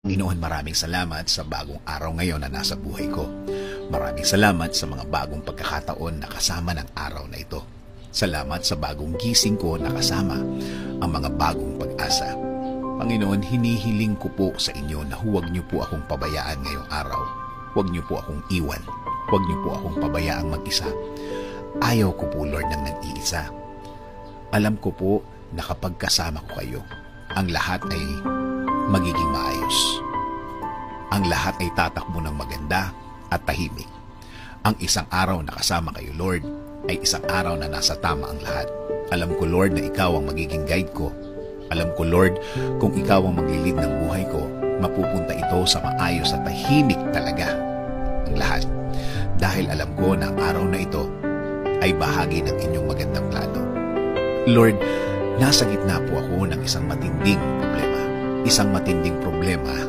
Panginoon, maraming salamat sa bagong araw ngayon na nasa buhay ko. Maraming salamat sa mga bagong pagkakataon na kasama ng araw na ito. Salamat sa bagong gising ko na kasama ang mga bagong pag-asa. Panginoon, hinihiling ko po sa inyo na huwag niyo po akong pabayaan ngayong araw. Huwag niyo po akong iwan. Huwag niyo po akong pabayaang mag-isa. Ayaw ko po, Lord, ng nag-iisa. Alam ko po na kapag kasama ko kayo, ang lahat ay magiging maayos. Ang lahat ay tatakbo ng maganda at tahimik. Ang isang araw na kasama kayo, Lord, ay isang araw na nasa tama ang lahat. Alam ko, Lord, na ikaw ang magiging guide ko. Alam ko, Lord, kung ikaw ang maglilid ng buhay ko, mapupunta ito sa maayos at tahimik talaga ang lahat. Dahil alam ko na ang araw na ito ay bahagi ng inyong magandang plano. Lord, nasa gitna po ako ng isang matinding problema. Isang matinding problema